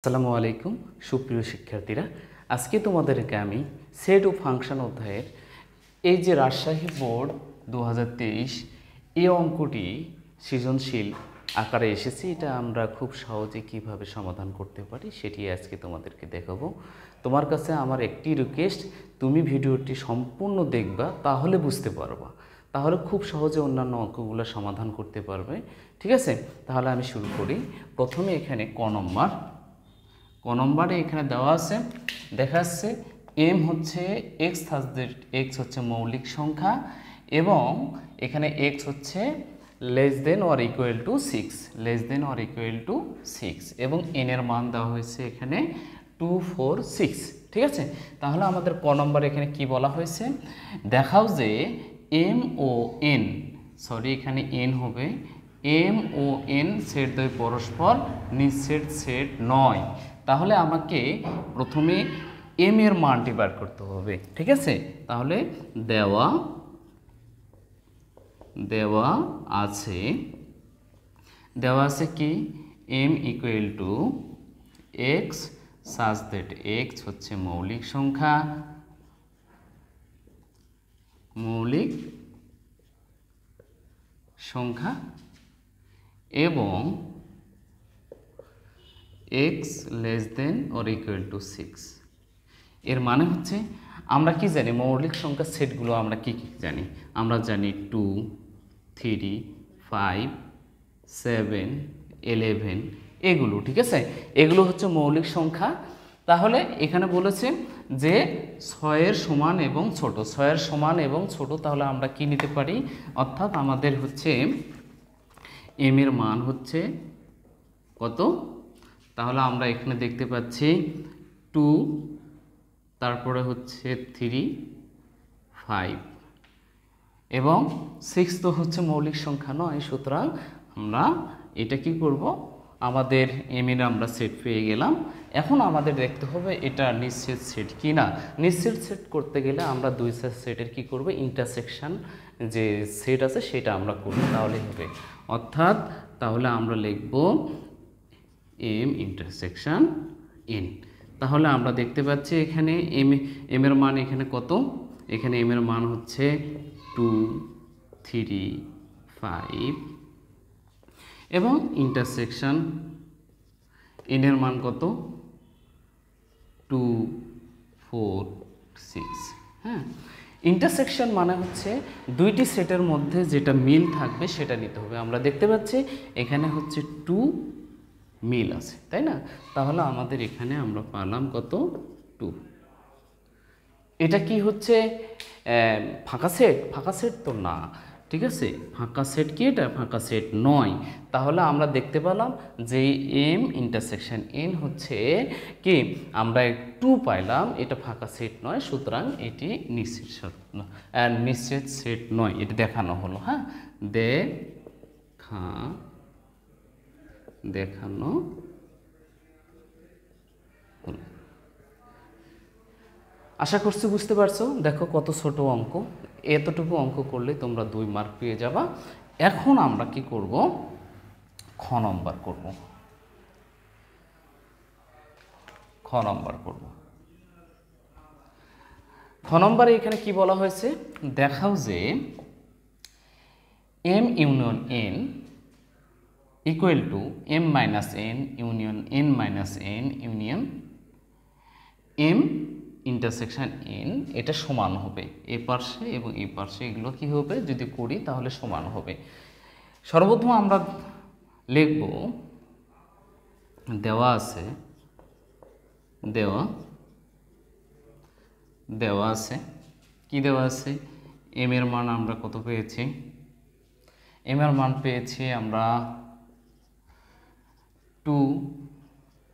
আসসালামু আলাইকুম সুপ্রিয় শিক্ষার্থীরা, আজকে তোমাদেরকে আমি সেট ও ফাংশন অধ্যায়ের এই যে রাজশাহী বোর্ড 2023 এই অঙ্কটি সৃজনশীল আকারে এসেছে, এটা আমরা খুব সহজে কিভাবে সমাধান করতে পারি সেটি আজকে তোমাদেরকে দেখাবো। তোমার কাছে আমার একটি রিকোয়েস্ট, তুমি ভিডিওটি সম্পূর্ণ দেখবা, তাহলে বুঝতে পারবা, তাহলে খুব সহজে অন্যান্য অঙ্কগুলো সমাধান করতে পারবে। ঠিক আছে, তাহলে আমি শুরু করি। প্রথমে এখানে ক নম্বরে এখানে দেওয়া আছে, দেখাচ্ছে এম হচ্ছে এক্স এক্স হচ্ছে মৌলিক সংখ্যা এবং এখানে এক্স হচ্ছে less than or equal to 6, less than or equal to 6 এবং এন এর মান দেওয়া হয়েছে এখানে 2, 4, 6। ঠিক আছে, তাহলে আমাদের ক নম্বরে এখানে কি বলা হয়েছে, দেখাও যে এম ও এন, সরি এখানে এন হবে, এম ও এন সেট দ্বয় পরস্পর নিঃছেদ সেট নয়। তাহলে আমাকে প্রথমে এম এর মানটি বার করতে হবে। ঠিক আছে, তাহলে দেওয়া আছে কি M equal to X such that X হচ্ছে মৌলিক সংখ্যা এবং X less than or equal to 6। এর মানে হচ্ছে আমরা কি জানি, মৌলিক সংখ্যার সেটগুলো আমরা কি কি জানি, আমরা জানি 2, 3, 5, 7, 11 এগুলো। ঠিক আছে, এগুলো হচ্ছে মৌলিক সংখ্যা। তাহলে এখানে বলেছে যে 6 এর সমান এবং ছোট, 6 এর সমান এবং ছোট, তাহলে আমরা কি নিতে পারি, অর্থাৎ আমাদের হচ্ছে এম এর মান হচ্ছে কত, তাহলে আমরা এখানে দেখতে পাচ্ছি 2, তারপরে হচ্ছে 3, 5 এবং 6 তো হচ্ছে মৌলিক সংখ্যা নয়, সুতরাং আমরা এটা কি করব, আমাদের এম এর আমরা সেট পেয়ে গেলাম। এখন আমাদের দেখতে হবে এটা নিঃছেদ সেট কি না। নিঃছেদ সেট করতে গেলে আমরা দুই সেটের কি করব, ইন্টারসেকশন যে সেট আছে সেটা আমরা করব, তাহলেই হবে। অর্থাৎ তাহলে আমরা লিখব এম ইন্টারসেকশন এন। তাহলে আমরা দেখতে পাচ্ছি এখানে এম এর মান এখানে কত, এখানে এম এর মান হচ্ছে 2, 3, 5 এবং ইন্টারসেকশন এন এর মান কত, 2, 4, 6। হ্যাঁ, ইন্টারসেকশন মানে হচ্ছে দুইটি সেটের মধ্যে যেটা মিল থাকবে সেটা নিতে হবে। আমরা দেখতে পাচ্ছি এখানে হচ্ছে 2 মিল আছে, তাই না, তাহলে আমাদের এখানে আমরা পেলাম কত, 2। এটা কি হচ্ছে ফাঁকা সেট তো না। ঠিক আছে, ফাঁকা সেট কি, এটা ফাঁকা সেট নয়। তাহলে আমরা দেখতে পেলাম যে এম ইন্টারসেকশন এন হচ্ছে কি, আমরা 2 পাইলাম, এটা ফাঁকা সেট নয়, সুতরাং এটি নিশ্চিত সেট নয়, এটি দেখানো হলো। হ্যাঁ, দেখানো হলো। আশা করছি বুঝতে পারছো। দেখো কত ছোট অঙ্ক, এতটুকু অঙ্ক করলে তোমরা 2 মার্ক পেয়ে যাবা। এখন আমরা কি করব, খ নম্বর করব। খ নম্বরে এখানে কি বলা হয়েছে, দেখাও যে M union N equal to M minus N union N minus N union M intersection N, এটা সমান হবে এ পার্শ্বে এবং এই পার্শ্বে, এগুলো কি হবে, যদি করি তাহলে সমান হবে। সর্বপ্রথম আমরা লিখব, দেওয়া আছে কি দেওয়া আছে, এম এর মান আমরা কত পেয়েছি, এম এর মান পেয়েছি আমরা 2,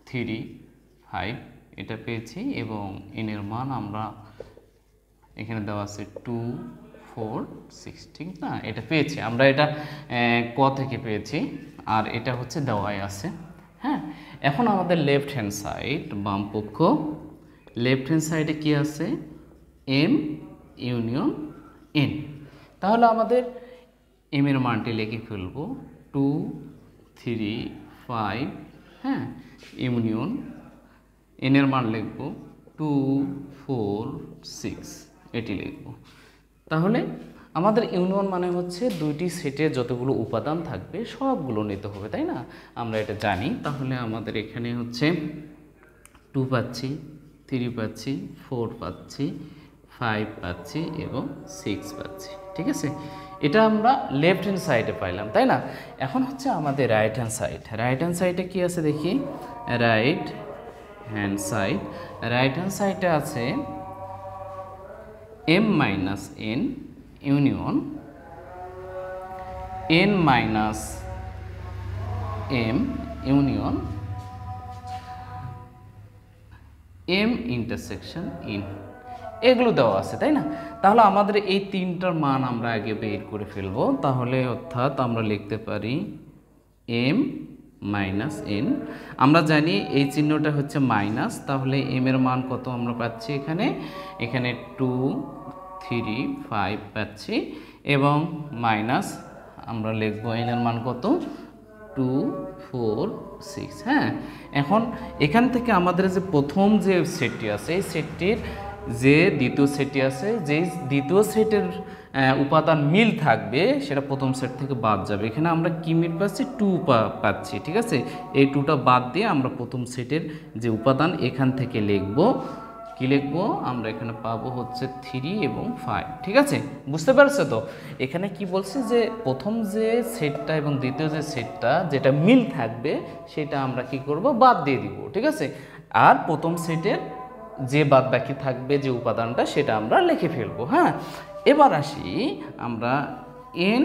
3, 5 এটা পেয়েছি এবং এন এর মান আমরা এখানে দেওয়া আছে 2, 4, 6। ঠিক না, এটা পেয়েছি আমরা, এটা ক থেকে পেয়েছি আর এটা হচ্ছে দেওয়াই আছে। হ্যাঁ, এখন আমাদের লেফট হ্যান্ড সাইড, বাম পক্ষ, লেফট হ্যান্ড সাইডে কি আছে, এম ইউনিয়ন এন। তাহলে আমাদের এম এর মানটি লিখে ফেলবো 2, 3, 5, হ্যাঁ, ইউনিয়ন এন এর মান লিখব 2 4 6 এটি লিখব। তাহলে আমাদের ইউনিয়ন মানে হচ্ছে দুইটি সেটে যতগুলো উপাদান থাকবে সবগুলো নিতে হবে, তাই না? আমরা এটা জানি। তাহলে আমাদের এখানে হচ্ছে 2 পাচ্ছি, 3 পাচ্ছি, 4 পাচ্ছি, 5 পাচ্ছি এবং 6 পাচ্ছি। ঠিক আছে, এটা আমরা লেফট হ্যান্ড সাইডে পাইলাম, তাই না? এখন হচ্ছে আমাদের right hand side. Right hand সাইডে কি আছে দেখি। রাইট হ্যান্ড সাইডে আছে m minus n union n minus m union m intersection n, এগুলো দেওয়া আছে, তাই না? তাহলে আমাদের এই তিনটার মান আমরা আগে বের করে ফেলবো। তাহলে অর্থাৎ আমরা লিখতে পারি m মাইনাস n। আমরা জানি এই চিহ্নটা হচ্ছে মাইনাস, তাহলে m এর মান কত আমরা পাচ্ছি এখানে 2 3 5 পাচ্ছি এবং মাইনাস আমরা লিখবো n এর মান কত 2 4 6। হ্যাঁ, এখন এখান থেকে আমাদের যে প্রথম যে সেটটি আছে এই সেটটির যে দ্বিতীয় সেটটি আছে, যে দ্বিতীয় সেটের উপাদান মিল থাকবে সেটা প্রথম সেট থেকে বাদ যাবে। এখানে আমরা কি মিল পাচ্ছি 2 পাচ্ছি। ঠিক আছে, এই 2টা বাদ দিয়ে আমরা প্রথম সেটের যে উপাদান এখান থেকে লিখব। কি লিখবো আমরা এখানে পাবো হচ্ছে 3 এবং 5। ঠিক আছে, বুঝতে পারছো তো? এখানে কি বলছে যে প্রথম যে সেটটা এবং দ্বিতীয় যে সেটটা যেটা মিল থাকবে সেটা আমরা কি করব বাদ দিয়ে দিব। ঠিক আছে, আর প্রথম সেটের যে বাদ বাকি থাকবে যে উপাদানটা সেটা আমরা লিখে ফেলবো। হ্যাঁ, এবার আসি আমরা n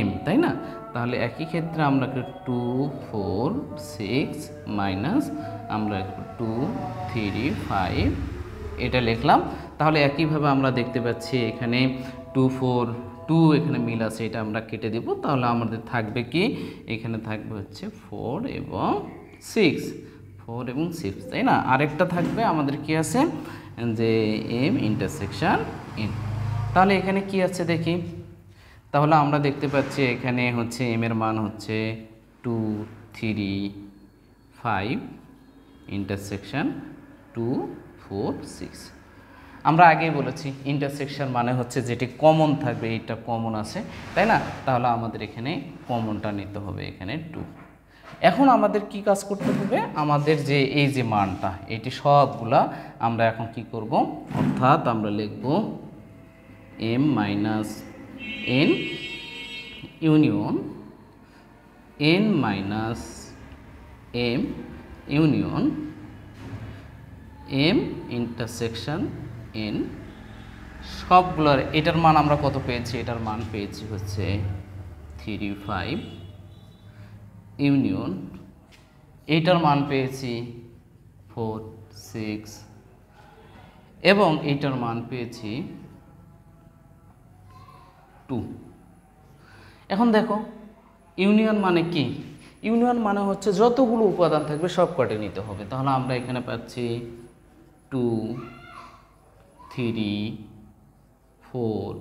m, তাই না? তাহলে একই ক্ষেত্রে আমরা 2 4 6 মাইনাস আমরা 2 3 5 এটা লিখলাম। তাহলে একইভাবে আমরা দেখতে পাচ্ছি এখানে 2 4 2 এখানে মিল আছে, এটা আমরা কেটে দেব। তাহলে আমাদের থাকবে কি এখানে থাকবে হচ্ছে 4 এবং 6, তাই না? আরেকটা থাকবে আমাদের কি আছে যে m ইন্টারসেকশন n। তাহলে এখানে কি আছে দেখি। তাহলে আমরা দেখতে পাচ্ছি এখানে হচ্ছে m এর মান হচ্ছে 2 3 5 ইন্টারসেকশন 2 4 6। আমরা আগেই বলেছি ইন্টারসেকশন মানে হচ্ছে যেটি কমন থাকবে, এইটা কমন আছে, তাই না? তাহলে আমাদের এখানে কমনটা নিতে হবে, এখানে 2। এখন আমাদের কি কাজ করতে হবে, আমাদের যে এই যে মানটা এটি সবগুলা আমরা এখন কি করব, অর্থাৎ আমরা লিখব m minus n union n minus m union m intersection n সবগুলোর এটার মান আমরা কত পেয়েছি, এটার মান পেয়েছি হচ্ছে 3 5 ইউনিয়ন এইটার মান পেয়েছি 4 6 এবং এইটার মান পেয়েছি 2। এখন দেখো ইউনিয়ন মানে কি, ইউনিয়ন মানে হচ্ছে যতগুলো উপাদান থাকবে সব কটে নিতে হবে। তাহলে আমরা এখানে পাচ্ছি 2 3 4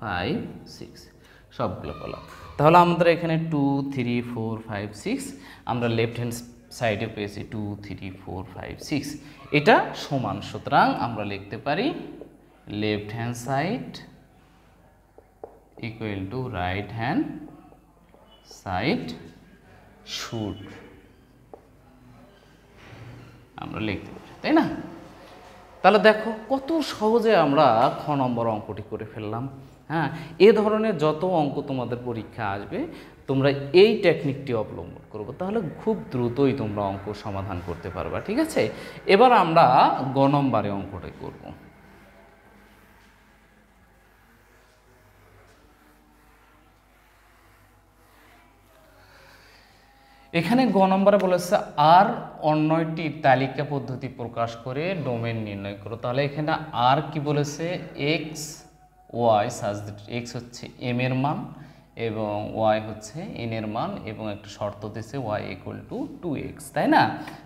5 6 সবগুলো পেলাম। তাহলে আমাদের এখানে 2 3 4 5 6 আমরা লেফট হ্যান্ড সাইডে পেয়েছি 2 3 4 5 6, এটা সমান। সুতরাং আমরা লিখতে পারি left hand side equal to right hand side should, আমরা লিখতে পারি, তাই না? তাহলে দেখো কত সহজে আমরা খ নম্বর অঙ্কটি করে ফেললাম। হ্যাঁ, এ ধরনের যত অঙ্ক তোমাদের পরীক্ষা আসবে তোমরা এই টেকনিকটি অবলম্বন করবে, তাহলে খুব দ্রুতই তোমরা অঙ্ক সমাধান করতে পারবা। ঠিক আছে, এবার আমরা গ নম্বরে অঙ্কটা করব। এখানে গ নম্বরে বলেছে আর অন্যটি তালিকা পদ্ধতি প্রকাশ করে ডোমেন নির্ণয় করো। তাহলে এখানে আর কি বলেছে, এক্স ওয়াই সাজ এক্স হচ্ছে এম এর মান এবং ওয়াই হচ্ছে এন এর মান এবং একটা শর্ত দিয়েছে ওয়াই ইকুয়াল টু 2x, তাই না?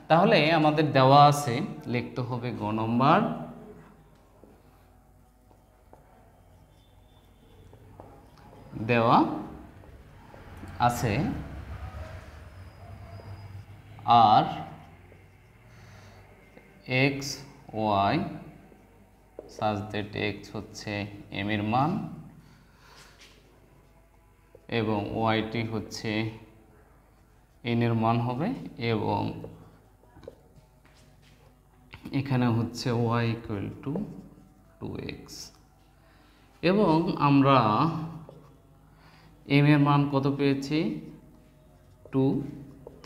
তাহলে আমাদের দেওয়া আছে, লিখতে হবে গ নম্বর দেওয়া আছে আর X Y such that X হচ্ছে এম এর মান এবং ওয়াইটি হচ্ছে এন এর মান হবে, এবং এখানে হচ্ছে ওয়াই ইকুয়াল টু 2x, এবং আমরা এম এর মান কত পেয়েছি 2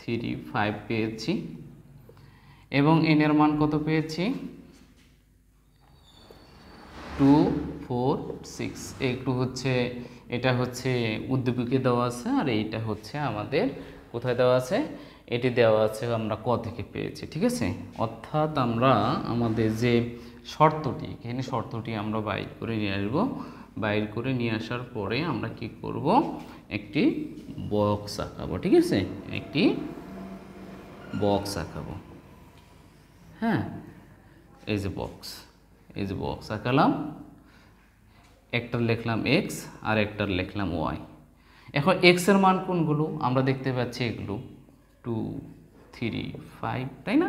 3 5 পেয়েছি, এবং এন এর মান কত পেয়েছি 2 4 6। একটু হচ্ছে এটা হচ্ছে উদ্দীপকে দেওয়া আছে, আর এইটা হচ্ছে আমাদের কোথায় দেওয়া আছে, এটি দেওয়া আছে আমরা ক থেকে পেয়েছি। ঠিক আছে, অর্থাৎ আমরা আমাদের যে শর্তটি, এখানে শর্তটি আমরা বাইর করে নিয়ে আসবো। বাইর করে নিয়ে আসার পরে আমরা কি করব, একটি বক্স আঁকাবো। ঠিক আছে, একটি বক্স আঁকাবো। হ্যাঁ, এই যে বক্স আঁকালাম, একটা লিখলাম এক্স আর একটা লিখলাম ওয়াই। এখন এক্স এর মান কোনগুলো আমরা দেখতে পাচ্ছি, এগুলো 2 3 5, তাই না?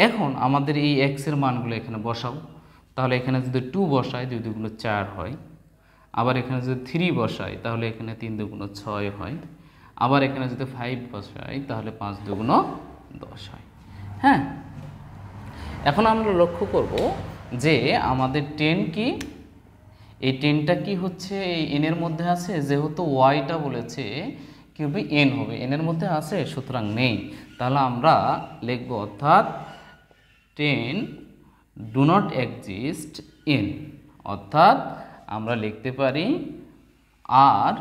এখন আমাদের এই এক্স এর মানগুলো এখানে বসাও। তাহলে এখানে যদি 2 বসাই 2 দুগুণ 4 হয়, আবার এখানে যদি 3 বসাই তাহলে এখানে 3 দুগুণ 6 হয়, আবার এখানে যদি 5 বসাই তাহলে 5 দুগুণ 10 হয়। হ্যাঁ, এখন আমরা লক্ষ্য করব যে আমাদের 10 কি, এই 10টা কি হচ্ছে এই এন এর মধ্যে আছে, যেহেতু ওয়াইটা বলেছে কি হবে এন হবে, এন এর মধ্যে আছে, সুতরাং নেই। তাহলে আমরা লিখব অর্থাৎ 10 ডু নট এক্সিস্ট ইন, অর্থাৎ আমরা লিখতে পারি আর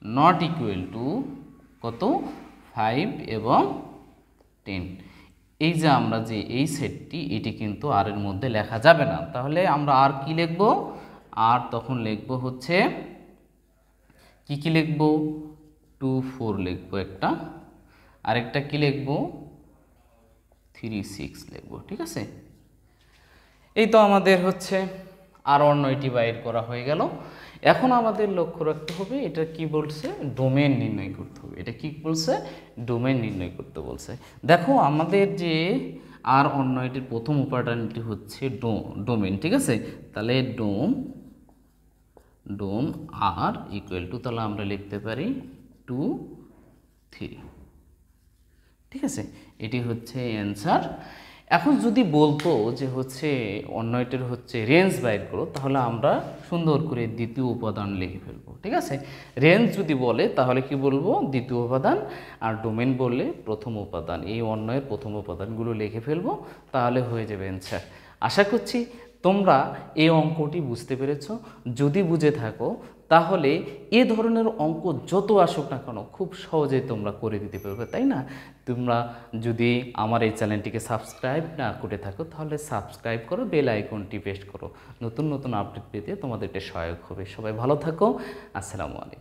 নট ইকুয়াল টু কত 5 এবং 10। এই যে আমরা যে এই সেটটি, এটি কিন্তু আর এর মধ্যে লেখা যাবে না। তাহলে আমরা আর কি লিখব, আর তখন লিখব হচ্ছে কি লিখব 2 4 লিখব একটা, আরেকটা কি লিখব 3 6 লিখব। ঠিক আছে, এই তো আমাদের হচ্ছে আর অন্যটি বাইর করা হয়ে গেল। এখন আমাদের লক্ষ্য রাখতে হবে এটা কি বলছে, ডোমেন নির্ণয় করতে হবে। এটা কি বলছে, ডোমেন নির্ণয় করতে বলছে। দেখো আমাদের যে আর অন্যটির প্রথম উপাদানটি হচ্ছে ডোমেন। ঠিক আছে, তাহলে ডোম আর ইকুয়াল টু, তাহলে আমরা লিখতে পারি 2 3। ঠিক আছে, এটি হচ্ছে অ্যান্সার। এখন যদি বলতো যে হচ্ছে অন্যটির হচ্ছে রেঞ্জ বাইর করো, তাহলে আমরা সুন্দর করে দ্বিতীয় উপাদান লিখে ফেলবো। ঠিক আছে, রেঞ্জ যদি বলে তাহলে কি বলবো দ্বিতীয় উপাদান, আর ডোমেন বললে প্রথম উপাদান। এই অন্যের প্রথম উপাদানগুলো লিখে ফেলবো, তাহলে হয়ে যাবে অ্যান্সার। আশা করছি তোমরা এই অঙ্কটি বুঝতে পেরেছো। যদি বুঝে থাকো তাহলে এ ধরনের অঙ্ক যত আসুক না কেন খুব সহজেই তোমরা করে দিতে পারবে, তাই না? তোমরা যদি আমার এই চ্যানেলটিকে সাবস্ক্রাইব না করে থাকো তাহলে সাবস্ক্রাইব করো, বেল আইকনটি প্রেস করো। নতুন নতুন আপডেট পেতে তোমাদের এটা সহায়ক হবে। সবাই ভালো থাকো, আসসালামু আলাইকুম।